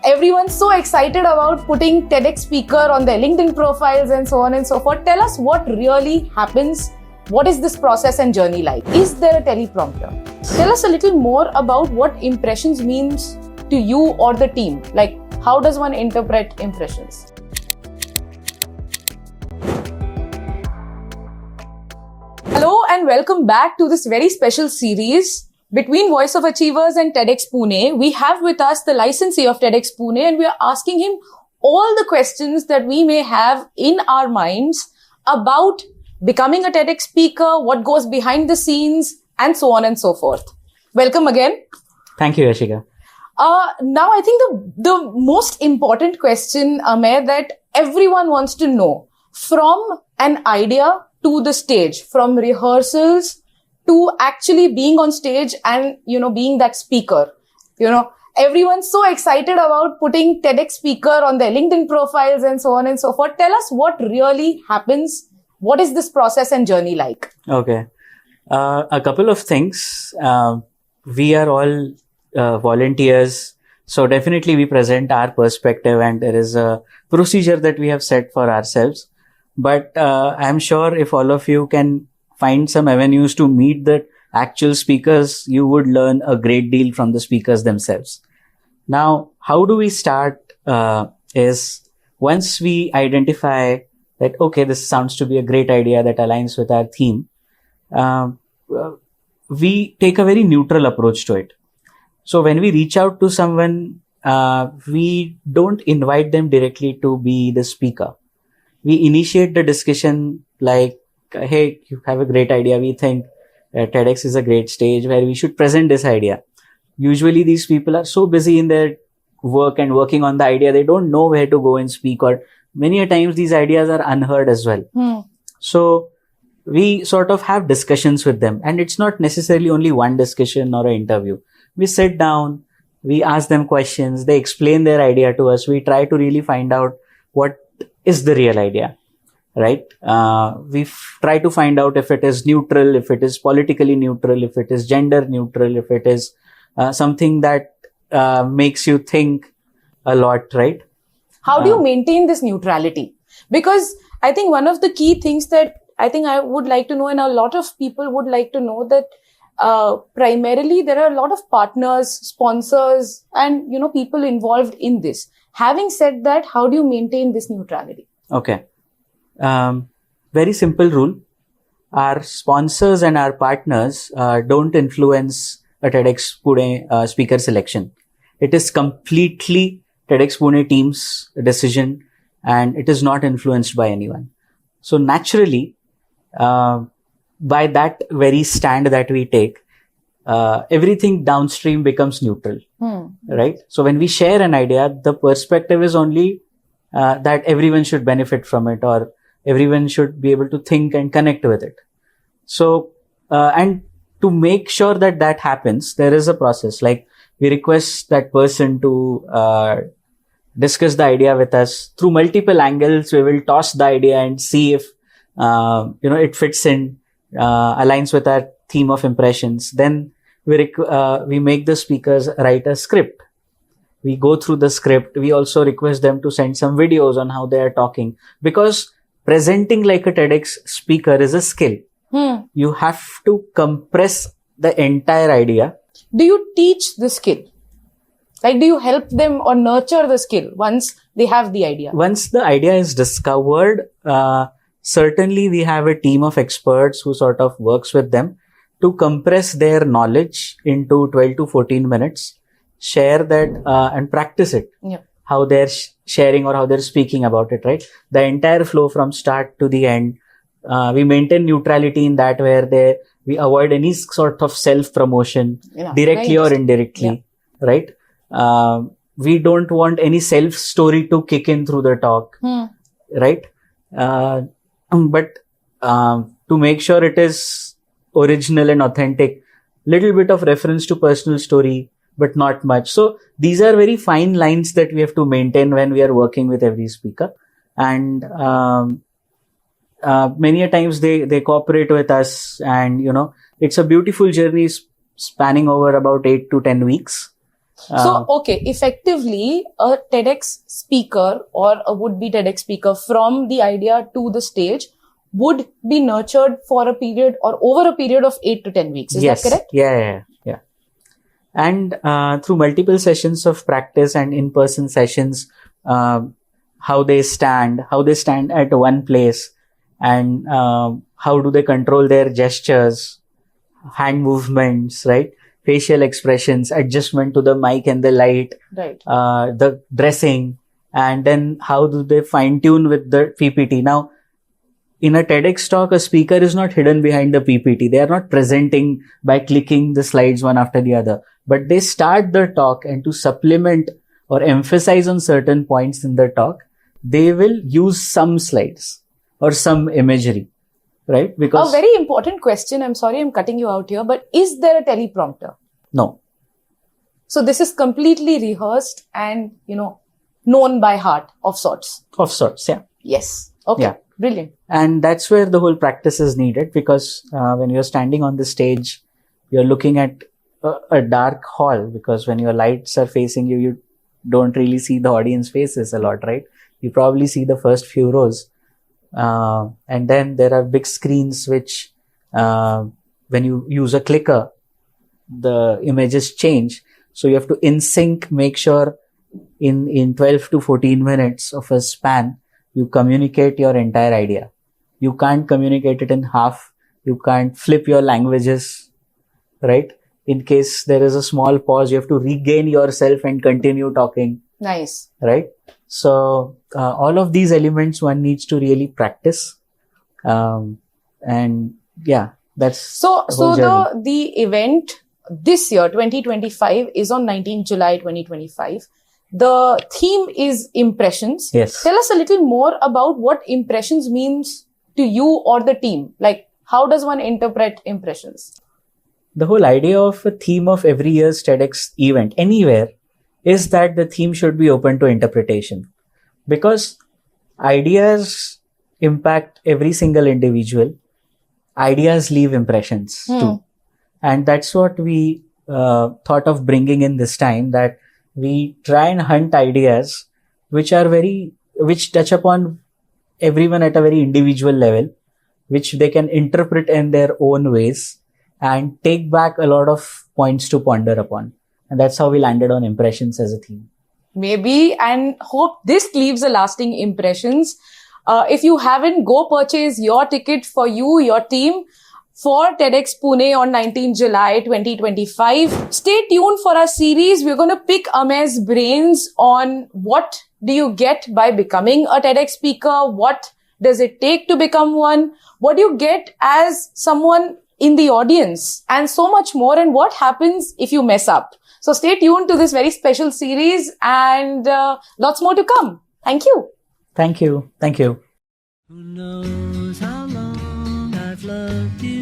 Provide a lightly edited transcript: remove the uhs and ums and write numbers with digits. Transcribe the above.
Everyone's so excited about putting TEDx Speaker on their LinkedIn profiles and so on and so forth. Tell us what really happens. What is this process and journey like? Is there a teleprompter? Tell us a little more about what impressions means to you or the team. Like, how does one interpret impressions? Hello and welcome back to this very special series between Voice of Achievers and TEDx Pune. We have with us the licensee of TEDx Pune, and we are asking him all the questions that we may have in our minds about becoming a TEDx speaker, what goes behind the scenes, and so on and so forth. Welcome again. Thank you, Yashika. Now, I think the most important question, Ameya, that everyone wants to know, from an idea to the stage, from rehearsals to actually being on stage and, being that speaker. Everyone's so excited about putting TEDx Speaker on their LinkedIn profiles and so on and so forth. Tell us what really happens. What is this process and journey like? Okay. A couple of things. We are all volunteers. So definitely we present our perspective and there is a procedure that we have set for ourselves. But I'm sure if all of you can find some avenues to meet the actual speakers, you would learn a great deal from the speakers themselves. Now, how do we start is once we identify that, okay, this sounds to be a great idea that aligns with our theme, we take a very neutral approach to it. So when we reach out to someone, we don't invite them directly to be the speaker. We initiate the discussion like, hey, you have a great idea. We think TEDx is a great stage where we should present this idea. Usually these people are so busy in their work and working on the idea, they don't know where to go and speak, or many a times these ideas are unheard as well. So we sort of have discussions with them, and it's not necessarily only one discussion or an interview. We sit down, we ask them questions, they explain their idea to us. We try to really find out what is the real idea. Right? We try to find out if it is neutral, if it is politically neutral, if it is gender neutral, if it is something that makes you think a lot, right? How do you maintain this neutrality? Because I think one of the key things that I think I would like to know, and a lot of people would like to know, that primarily there are a lot of partners, sponsors, and, people involved in this. Having said that, how do you maintain this neutrality? Okay. Very simple rule. Our sponsors and our partners don't influence a TEDx Pune speaker selection. It is completely TEDx Pune team's decision, and it is not influenced by anyone. So naturally, by that very stand that we take, everything downstream becomes neutral, right? So when we share an idea, the perspective is only that everyone should benefit from it, or everyone should be able to think and connect with it. So, and to make sure that that happens, there is a process. Like, we request that person to discuss the idea with us through multiple angles. We will toss the idea and see if, it fits in, aligns with our theme of impressions. Then we make the speakers write a script. We go through the script. We also request them to send some videos on how they are talking, because presenting like a TEDx speaker is a skill. You have to compress the entire idea. Do you teach the skill? Like, do you help them or nurture the skill once they have the idea? Once the idea is discovered, certainly we have a team of experts who sort of works with them to compress their knowledge into 12 to 14 minutes, share that and practice it. Yep. How they're sharing or how they're speaking about it, right? The entire flow from start to the end. We maintain neutrality in that, where we avoid any sort of self-promotion, directly or indirectly, right? We don't want any self-story to kick in through the talk, right? But to make sure it is original and authentic, little bit of reference to personal story, but not much. So these are very fine lines that we have to maintain when we are working with every speaker. And many a times they cooperate with us, and it's a beautiful journey spanning over about 8 to 10 weeks. So, okay, effectively, a TEDx speaker or a would-be TEDx speaker from the idea to the stage would be nurtured for a period or over a period of 8 to 10 weeks. Is Yes. that correct? Yeah. And through multiple sessions of practice and in-person sessions, how they stand at one place, and how do they control their gestures, hand movements, right? Facial expressions, adjustment to the mic and the light, Right. the dressing, and then how do they fine tune with the PPT. Now, in a TEDx talk, a speaker is not hidden behind the PPT. They are not presenting by clicking the slides one after the other, but they start the talk, and to supplement or emphasize on certain points in the talk, they will use some slides or some imagery, right? Because a very important question. I'm sorry I'm cutting you out here, but is there a teleprompter? no. So this is completely rehearsed and, known by heart of sorts. Of sorts, yeah. Yes. Okay. Yeah. Brilliant. And that's where the whole practice is needed, because when you're standing on the stage, you're looking at a dark hall, because when your lights are facing you, you don't really see the audience faces a lot, right? You probably see the first few rows. And then there are big screens which, when you use a clicker, the images change. So you have to in sync make sure in 12 to 14 minutes of a span, you communicate your entire idea. You can't communicate it in half. You can't flip your languages, right? In case there is a small pause, you have to regain yourself and continue talking. Nice. Right? So, all of these elements one needs to really practice. And yeah, that's So whole journey. the event this year, 2025, is on 19th July 2025. The theme is impressions. Yes. Tell us a little more about what impressions means to you or the team. Like, how does one interpret impressions? The whole idea of a theme of every year's TEDx event anywhere is that the theme should be open to interpretation, because ideas impact every single individual. Ideas leave impressions too. And that's what we thought of bringing in this time, that we try and hunt ideas which touch upon everyone at a very individual level, which they can interpret in their own ways and take back a lot of points to ponder upon. And that's how we landed on impressions as a theme. Maybe, and hope this leaves a lasting impressions. If you haven't, go purchase your ticket for you, your team, for TEDx Pune on 19 July 2025. Stay tuned for our series. We're going to pick Ameya's brains on what do you get by becoming a TEDx speaker? What does it take to become one? What do you get as someone in the audience? And so much more. And what happens if you mess up? So stay tuned to this very special series, and lots more to come. Thank you. Thank you. Thank you. Who knows how long I've loved you?